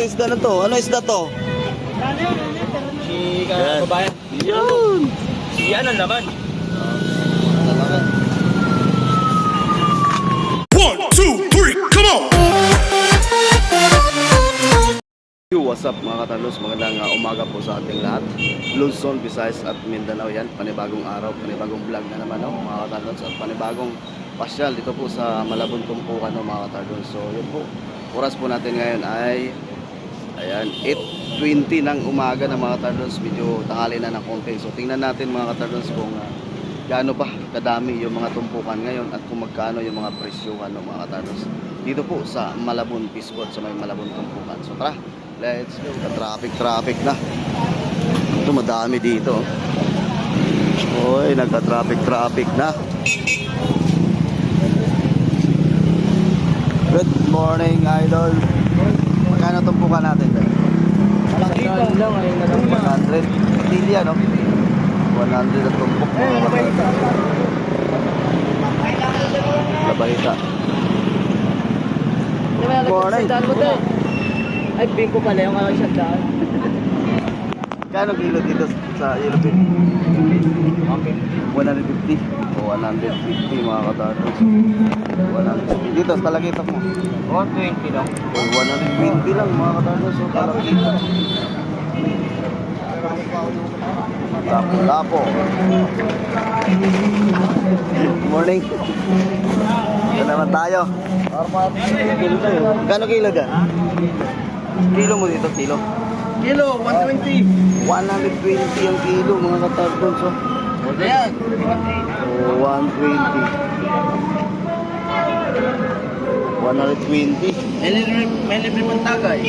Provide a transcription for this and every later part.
natin isda na to. Ano isda to? Si kababayan. Yun. Yan ang laman. One, two, three, come on! What's up mga katardos? Magandang umaga po sa ating lahat. Luzon, Visayas at Mindanao yan. Panibagong araw, panibagong vlog na naman mga katardos. At panibagong pasyal dito po sa Malabon Tumpukan mga katardos. So yun po, oras po natin ngayon ay ayan, 8:20 ng umaga na mga katardos. Medyo tanghali na ng konti. So tingnan natin mga katardos kung gaano pa kadami yung mga tumpukan ngayon at kung magkano yung mga presyuhan ng mga katardos dito po sa Malabon Piskot, sa may Malabon Tumpukan. So tara, let's go. Traffic na. Ito madami dito. Oy, nagka-traffic na. Good morning, idol. Magkano tumpukan natin? Malaki lang ay 100. Tilya, no? 100 ang tumpok. Labahita. Morning. Ay, bingko pala yung isang daan. Kano kilo dito sa yellow pin? 150 o 150 mga katardos. 150 dito sa talagita mo. 120 lang. O 120 lang mga katardos. So talagita. Lapo. Morning. Ito naman tayo. Kano kilo dyan? Kilo mo dito, kilo. Kilo, 120. 120 ang kilo mga katardos. So, Ayan. 120. 120. May libre pang tagay.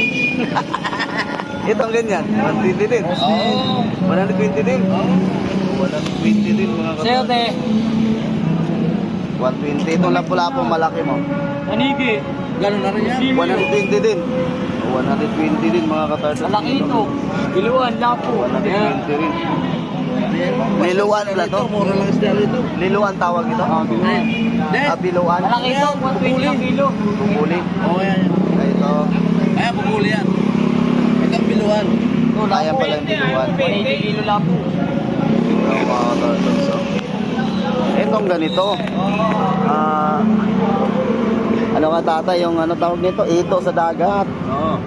Itong ganyan, 120 din. Oo. 120 din. 120 din mga Sa'yo, te. 120. Itong lapu-lapo malaki mo. Anigi. Gano'n na rin yan. 120 din. 120 din mga katardos. Malaki ito. Kiluan, lapo. 120 rin. Liluan pala to? Mura lang isda ito. Liluan tawag ito? Biluan. Malaki ito, 120 ang kilo. Bumuli. Oo, yan. Ito. Ayan, pumuli yan. Ito ang biluan. Ayan pala yung biluan. 180 kilo lapo. Ito mga katardos. So, itong ganito. Ano nga tatay, yung ano tawag nito? Ito sa dagat. Oo.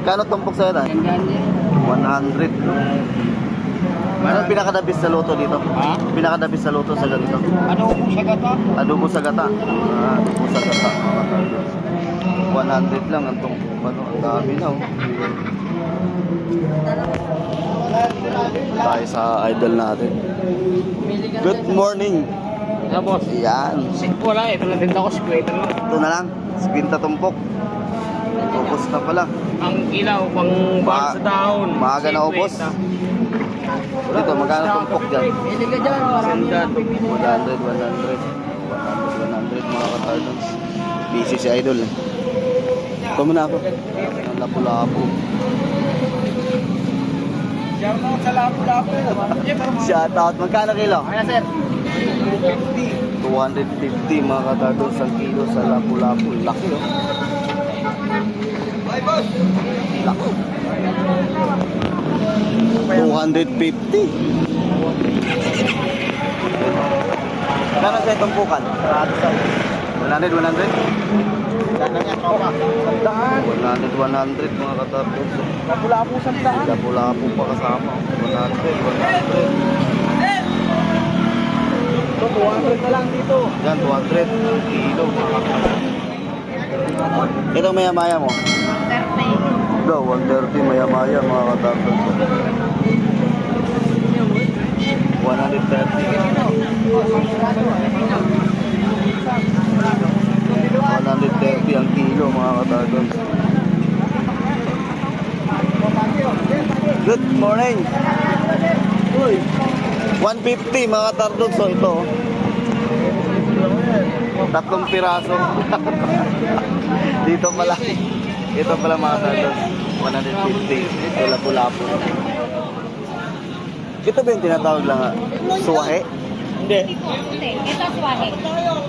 Kano tumpok sa'yo tayo? 100. Ano pinakadabis sa luto dito? Ha? Pinakadabis sa luto sa ganito? Ano kung sa gata? Adobo sa gata. Adobo sa gata. 100 lang ang tumpok. Ano, ang dami na oh. Tayo sa idol natin. Good morning. Yeah, boss. Yan. Wala, ito na din ako, squatter na. Ito na lang. 50 tumpok. Ubos na pala. Ang ilaw, pang bar sa taon. Maaga na ubos. Dito, magkano tumpok dyan? Pili ka dyan, marami yan. 100 mga katardons. Busy si idol eh. Ito muna ako. Ang lapu-lapu. Shout out sa lapo-lapo. Shout out. Magkano kilo? Ano, sir? 250 mga katardons ang kilo sa lapu-lapu. Laki oh. Bye, boss. Laki. 250. Kano sa itong pukan? 100, 100? Dana niya, tropa. Sandaan. 100 mga katardons. Lapo-lapo, sandaan. Lapu-lapu pa kasama. 100. Ito, 200 na lang dito. Yan, 200 kilo. Ito maya-maya mo? 130. Ito, 130 maya-maya mga katardons. 130 ang kilo mga katardons. Good morning. 150 mga katardons. So ito 3 piraso. Dito pala. Ito pala mga katardons, 150. Ito lapu-lapu. Ito ba yung tinatawag lang suwahe? Hindi. Hindi. Ito swahe.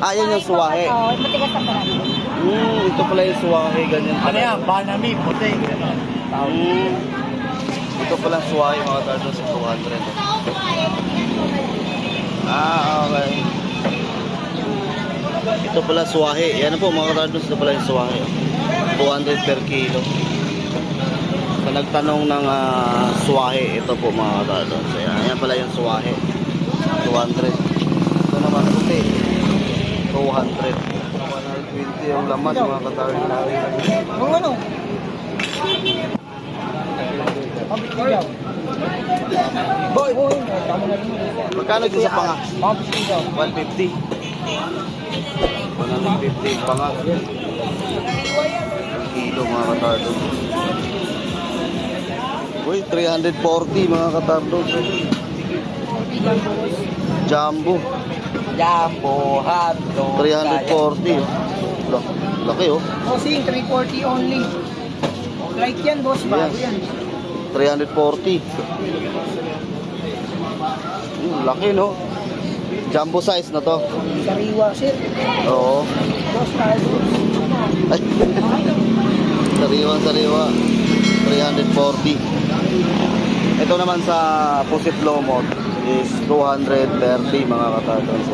Ah, yan yung suwahe. Oo, matigas ang balat. Ito pala yung suwahe, ganyan Ano pala. yan? Banami, puti. Gano'n. Ito pala yung suwahe mga turtles, 200. Ah, okay. Ito pala suwahe. Yan po mga turtles, ito pala yung suwahe. 200 per kilo. Sa nagtanong ng suwahe, ito po mga turtles. Ayan pala yung suwahe. 200. Ito naman puti. 200. 120 yung laman mga katarina. Kung ano? Boy! Magkano din sa panga? 150. 150. 150 panga. Kilo mga katardo. Uy, 340 mga katardo. Jumbo. Jumbo, hotdog. 340. Laki oh. Bossing, 340 only. Right yan, boss. Bago Yes. yan. 340. Laki no. Jumbo size na to. Sariwa, sir. Oo. Boss, tayo. Ay. Sariwa. 340. Ito naman sa Pusit Lomot is 230 mga katardos.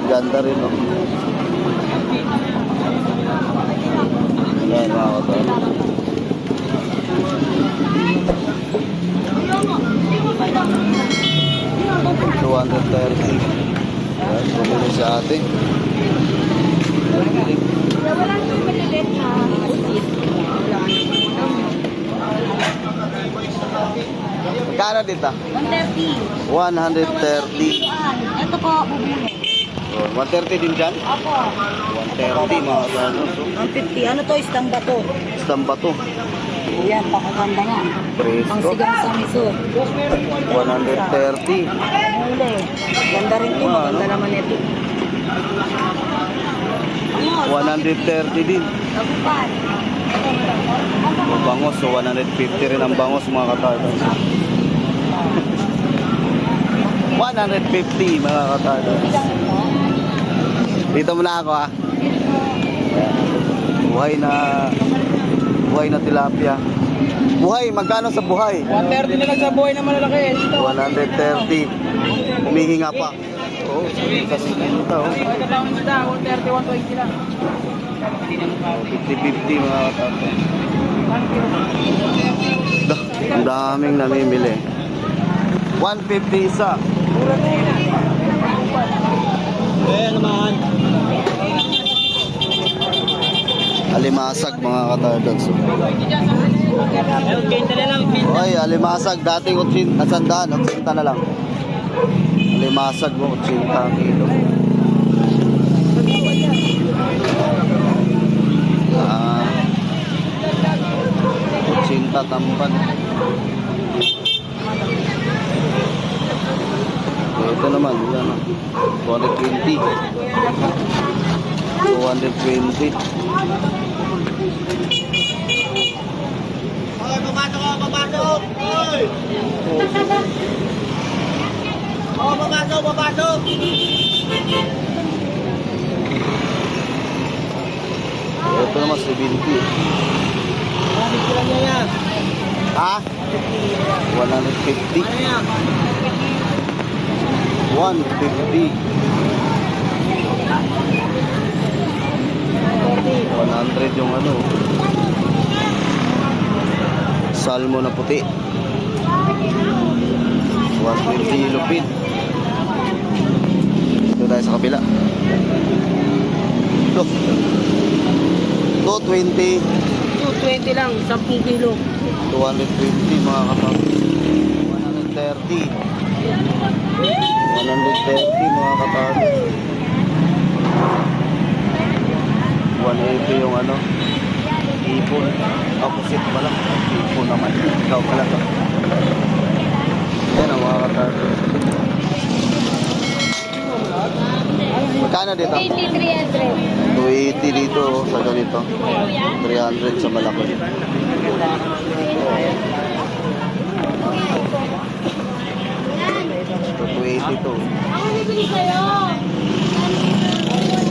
Ganda rin no. Yan mga katardos. $230. Yan, bumili si ate. Bumili. Wala nang malilit na asit. Magkano dito? 130. 130. Ito po, bubuli. 130 din dyan? Opo. 130 mga katardos. 150. Ano to? Istamba to. Stamba to. Yan, pakaganda nga. Ang Presko. sigang sa miso. 130. Huli. Ganda rin to. Maganda naman ito. 130 din. Labupan. Bangos, so 150 rin ang bangos mga katardos. 150 mga katardos. Dito muna ako ah. Buhay na tilapia. Buhay, magkano sa buhay? 130 na lang sa buhay na malalaki. 130. Humihinga pa. Oo, sa sininta oh. Ito lang sila. 130, 120 lang. 50-50 mga katardos. Ang daming namimili. 150 isa. naman. Alimasag mga katardos. Kenta na lang. Oy, alimasag dating 80 na lang. Alimasag mo 80 kilo. Ah. 80 tampan. Ito naman, yan. 220. 220. Papasok! Oy! Papasok! Ito naman 70. Ha? 150. 150. 100 yung ano. Salmo na puti. 150 yung lupit. Ito tayo sa kabila. Ito. 220. 220 lang. 10 kilo. 220 mga kapag. 130. 130 mga kapag. 180 yung ano. Ipon. Opposite pala. Ipon naman. Ikaw pala to. Yan ang mga kapag. Magkano dito? 80, 300. 280 dito sa ganito. 300 sa malaki. Ito 280 to. bibili sa'yo.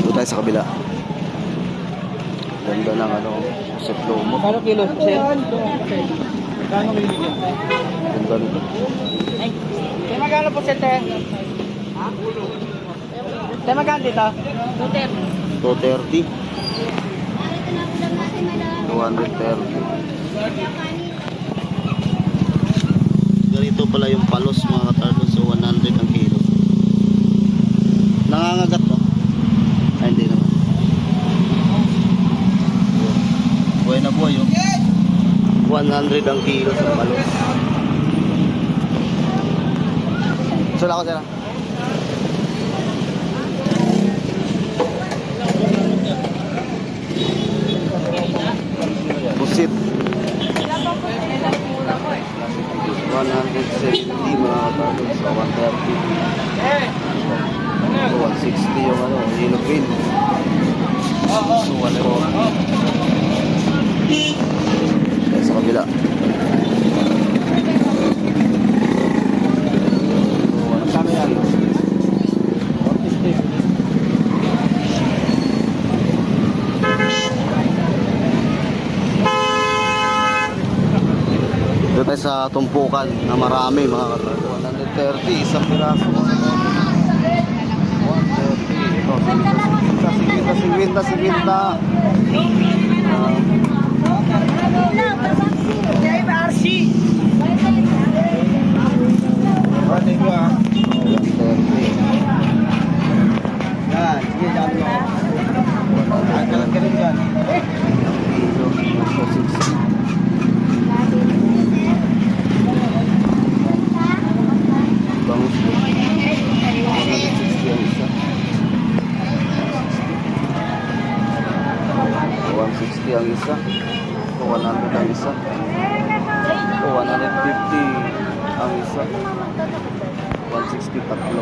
Doon tayo sa kabila. Ganda ng ano, set lomo. Kano kilo, sir? Kano binibigyan? Ganda nito. Kaya magkano po sete? Kaya magkano dito? 230. 230. Ganito pala yung palos mga katardos. So 100 ang kilo. Nangangagat to? Ay hindi naman. Buhay na buhay oh. 100 ang kilo sa palos. Sula ko sila. Busit. 170 mga katardos. So 130. So 160 yung ano, yellow green. So 140. Kaya sa kabila. Kano yan? Dito tayo sa tumpukan na marami mga katardos. 130, isang piraso. 130. Ito, 50. Kaya RC. Thank you ah. 130. Yan, sige, dyan mo. Angalan ka rin dyan. Kilo, 160. Bangus po. 160 ang isa. 160 ang isa. 100 ang isa. 150 ang isa. 160 tatlo.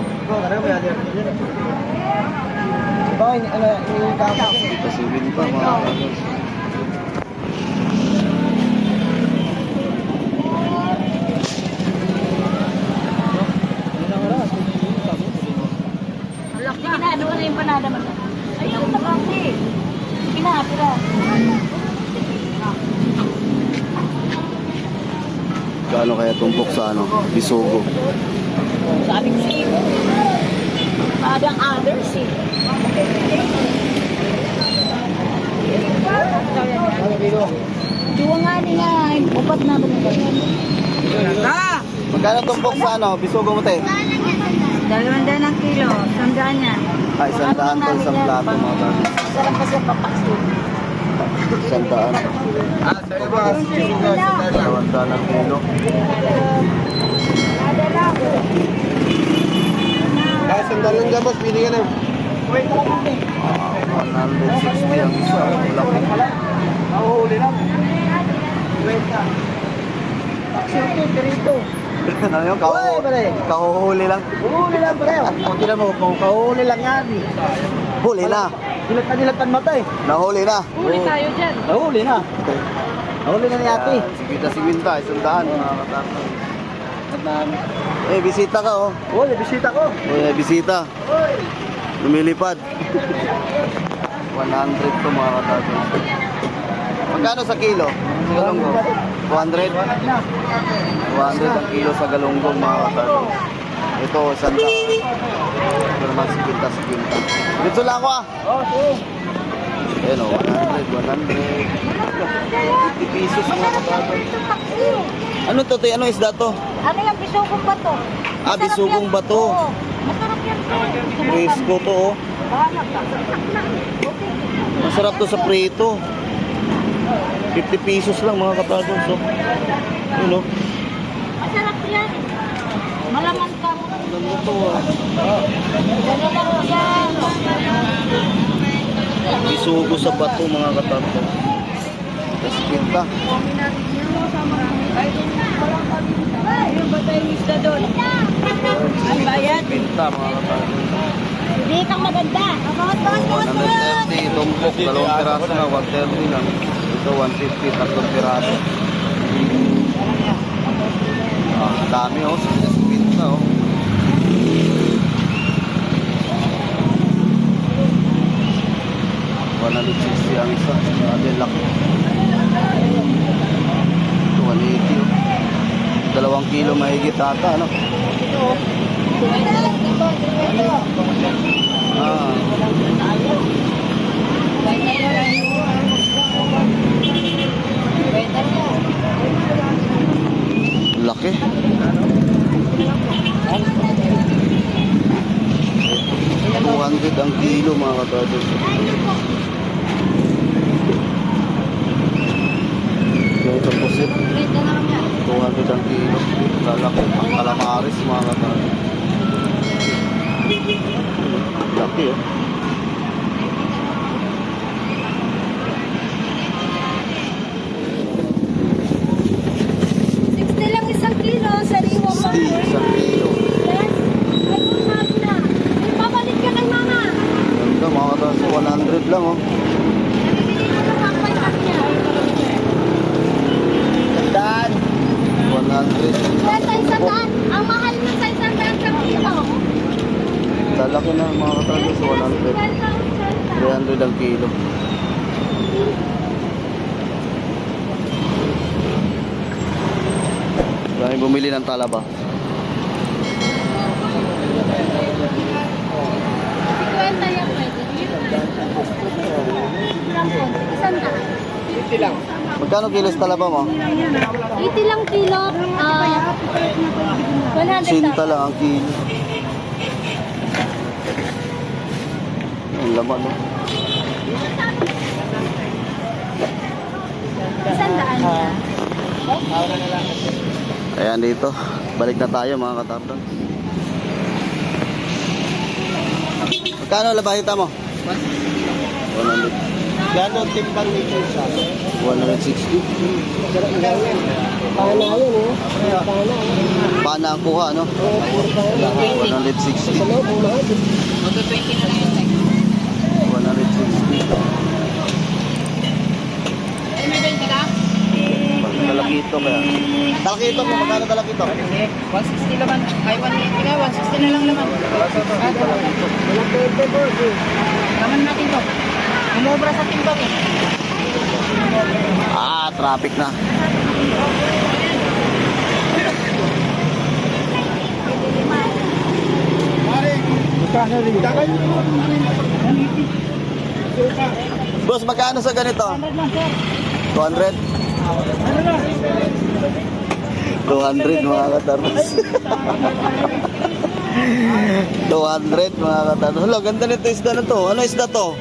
Bakit, ano, yung kapag? Kasi win pa mga katardos. Sige na, doon na yung panada mo. Ayun na kasi. Sige na, pira. Gaano kaya tumpok sa ano? Bisugo. Sabi ko sa'yo. Sabi ang others eh. Ano kilo? Diwa nga nila, upat na ba nila? Magkano tumpok sa ano? Bisugo mo tayo? 200 ang kilo, 100 yan. Ay, 100 to isang plato mga katardos. Sarap kasi papaksin. 100. Ah, sa iba, sisuga, sa dalawa. 200 ang kilo. Kaya sandalan dyan, boss, pili ka na. 160 ang isa. Wala ko. Nahuhuli lang. Ano yung Uy, pare. kahuhuli lang? Huli lang, pare. Kung tinan mo, kung kahuli lang yan. Huli na. Dilatan mata eh. Nahuli na. Huli tayo dyan. Nahuli na. Nahuli na ni ate. Sigita si Winta, 100 mga katardos. Eh, bisita ka oh. Oh, bisita ko. Eh, bisita. Lumilipad. 100 to mga katardos. Magkano sa kilo? Sa galunggong? 200? 200 ang kilo sa galunggong mga katardos. Ito, 100. Ito naman si Winta. Dito lang ako ah. Oh, sige. Ayan o, 100. 50 pesos mga katardos. Ano to? Ano isda to? Ano yung bisugong bato? Ah, bisugong bato. Oo. Masarap yan. Fresco to oh. Bahanap ka. Masarap to sa prito. 50 pesos lang mga katardos. So, yun oh. Masarap yan. Malaman ka mo. Ano mo to ah? Ganyan lang yan. Isugo sa bato mga katardos. Tapos pinta. Ayun ba tayong isda doon? Ang bayad. Pinta mga katardos. Hindi kang maganda. Bakit? 130, tumpok, 2 piraso na, 130 lang. Ito 150, 3 piraso. Ah, dami oh, sa pinta oh. 160 ang isa. Grabe, laki. 180 oh. 2 kilo mahigit ata, ano? Ah. Laki. 200 ang kilo mga katados. Ito po sir. 200 ang kilo. Lalaki. Ang calamares mga katados. Laki oh. Lang isang kilo, sariwa pa. 60 isang kilo. Yes. Ay, sabi na. Ipapalit ka kay mama. Ganda mga katados. 100 lang oh. Tandaan. 100. Sa isang daan. Ang mahal ng sa isang daan sa kilo. Lalaki na mga katados. 100. 300 ang kilo. Dahil bumili ng talaba. Kwenta yan pwede. Isang daan. 50 lang. Magkano kilos talaba mo? 80 lang kilo. 100 Sinta lang ang kilo. Ang laman, no? Isang daan niya. Ayan dito. Balik na tayo mga katardan. Magkano labahita mo? 100. Gano'n timbang nito isa? 160. Paano yun eh? Pana ang kuha, no? 160. 160. Talakito kaya. Talakito mo, magkano talakito? 160 naman. Ay, 180 nga. 160 na lang naman. Naman natin to. Umobra sa timbang eh. Ah, traffic na. Boss, magkano sa ganito? 200? 200 mga katarmas. 200 mga katarmas. Hello, ganda nito isda na to. Ano isda to?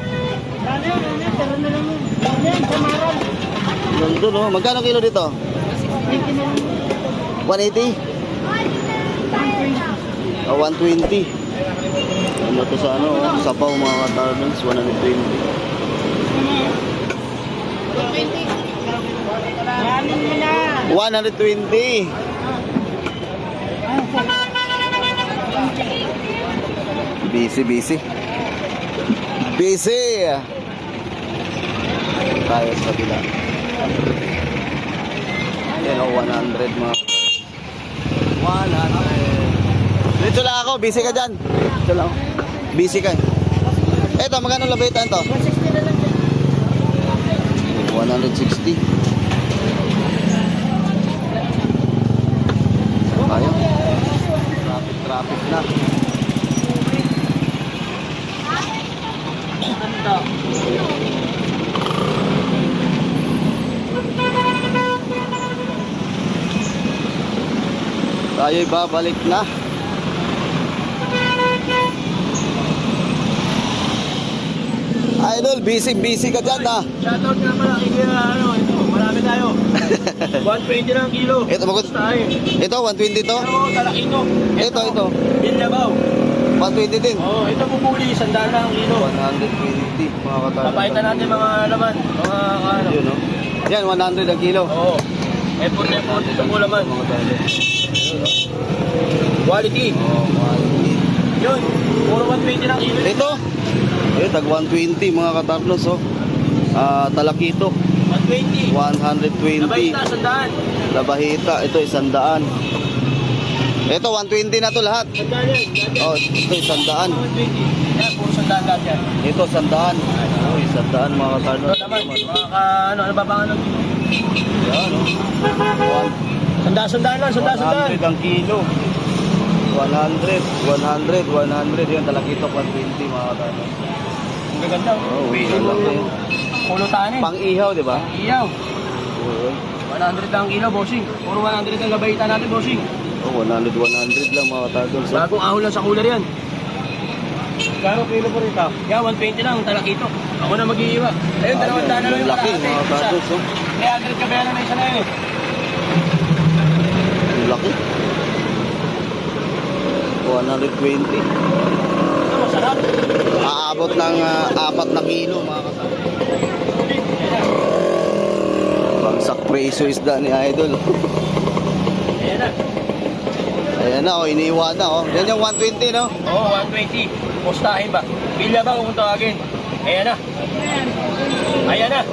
Ganda no. Magkano kilo dito? 180? 120. Ano to sa ano? Sapaw mga katarmas. 120. 120. Busy. Tayo sa kabila. Yan o, 100 mga. 100. Dito lang ako, busy ka dyan. Dito lang ako. Busy ka. Eto, magkano labitan to? 160 na lang. 160. Tayo. Traffic na. Tayo'y babalik na. Idol, busy ka dyan ha. Shoutout nga pala kay ito, marami tayo. 120 lang kilo. Ito, ito 120 to? Oo, talakito. Ito. Binlabaw. 120 din. Oo, ito pupuli, 100 lang ang kilo. 120 mga katarang. Papaitan natin mga laman, mga ano. Yun no? Yan, 100 ang kilo. Oo. Effort, ito po laman. Mga katarang. Quality. Oh, 120. Yun, puro 120 lang kilo. Ito, tag 120 mga katarnos oh. Talakito 120. 120. Nabahita, 100. Labahita, ito 100. Ito 120 na to lahat. 100 yan. Oh, ito 100. 120. Yan, puro 100 lahat yan. Ito 100. Oh, 100 mga katarnos. Ano naman, mga ano ba bang ano? Yan, oh. Sundaan lang, sundaan. 100 ang kilo. 100 yun, talakito 120 mga katarnos. Ang gaganda. Oh, lalaki. Pulutan eh. Pang ihaw, di ba? Iyaw. Oo. 100 ang kilo, bossing. Puro 100 ang gabaitan natin, bossing. Oh, 100 lang mga katarnos. Bagong ahon lang sa cooler yan. Gano'ng kilo po rito? Yeah, 120 lang, talakito. Ako na mag-iiwa. Ayun, 200 na lang yung laki kalahati. mga Isa. katarnos. Oh. 300 ka ba na isa na yun eh. Ang laki. 120. Ito, masarap. Aabot ng 4 na kilo mga katarnos. Bagsak preso isda ni Idol. Ayan na. Ayan na, oh, iniiwan na. Oh. Yan yung 120, no? Oo, 120. Pustahin ba? Bilya ba kung tawagin? Ayan na. Ayan na.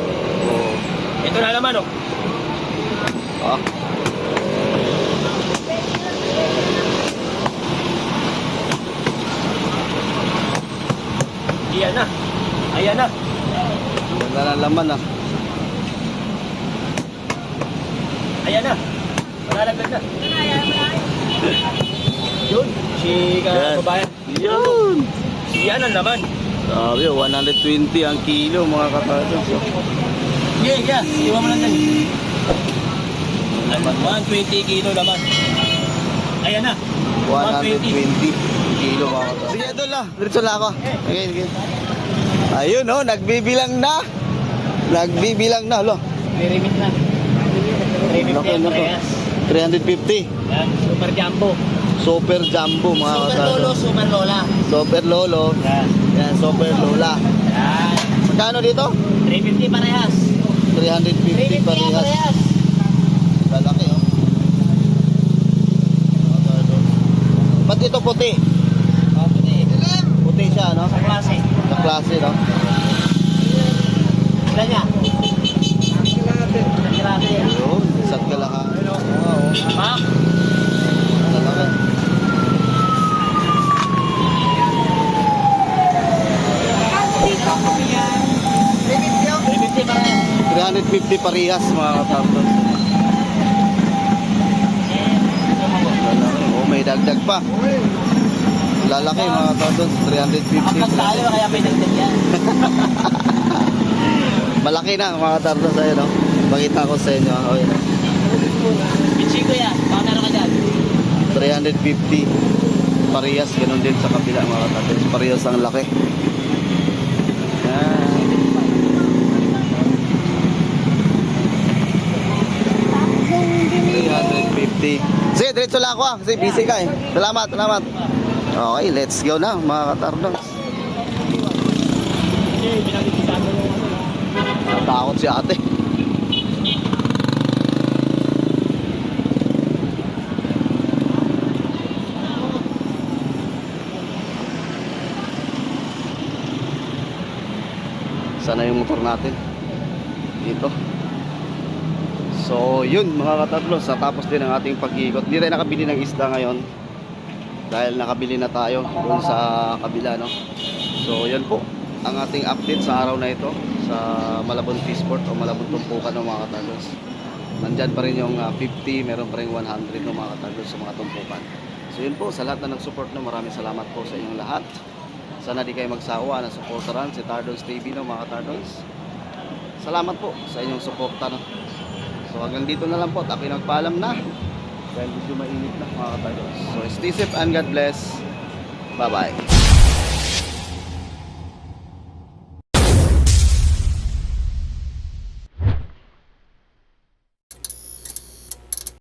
Oh. Ito na naman, oh. Ah. Ayan na. Ayan na. Ganda na laman, ah. Ayan na. Malalagdag na. Yun. Si Yan. kababayan. Yun! Yan ang laman. Sabi, 120 ang kilo mga katarnos. Oh. Yeah. Iwan mo lang din. 120 kilo laman. Ayan na. 120 kilo mga katarnos. Sige, Idol na. Diretso lang ako. Okay. Ayun, oh, nagbibilang na. Nagbibilang na, lo. Nirimit na. Nirimit Laki, yan, laki. parehas. 350. Yan, super jumbo. Super jumbo mga Super lolo, katarnos. super lola. Super lolo. Yan. Yan, super lola. Yan. Magkano dito? 350 parehas. 350 parehas. Malaki, oh. Mga katarnos. Ba't ito puti? Puti siya, no? Sa klase. Sa klase, no? Ilan niya? Grabe yan. Yun, isa't kalahati. Wow, Ma'am, malaki. $350 parehas. 350 parehas mga katarnos. Lalaki. Oh, may dagdag pa. Lalaki mga katarnos. 350. Angkat tayo kaya may dagdag yan. Malaki na mga katarnos sa'yo, no? Pakita ko sa inyo. Oh, yun. Bitsi ko yan. Baka meron ka dyan. 350 parehas. Ganun din sa kabila mga katarnos. Parehas ang laki. Yan. Sige, diretso lang ako ah. Kasi busy ka eh. Salamat. Okay, let's go na mga katarnos. Takot si ate. Sana yung motor natin. Dito. So, yun mga katarnos. Tapos din ang ating pag-iikot. Hindi tayo nakabili ng isda ngayon. Dahil nakabili na tayo doon sa kabila, no? So, yan po ang ating update sa araw na ito sa Malabon Fishport o Malabon Tumpukan ng mga katarnos. Nandyan pa rin yung 50, meron pa rin 100 ng mga katarnos sa mga tumpukan. So, yun po, sa lahat na nag-support, no? Maraming salamat po sa inyong lahat. Sana di kayo magsawa na supportaran si Tardons TV, no, mga Tardons. Salamat po sa inyong suporta, no? So hanggang dito na lang po at ako'y nagpaalam na dahil medyo mainit na mga Tardons. So stay safe and God bless. Bye bye.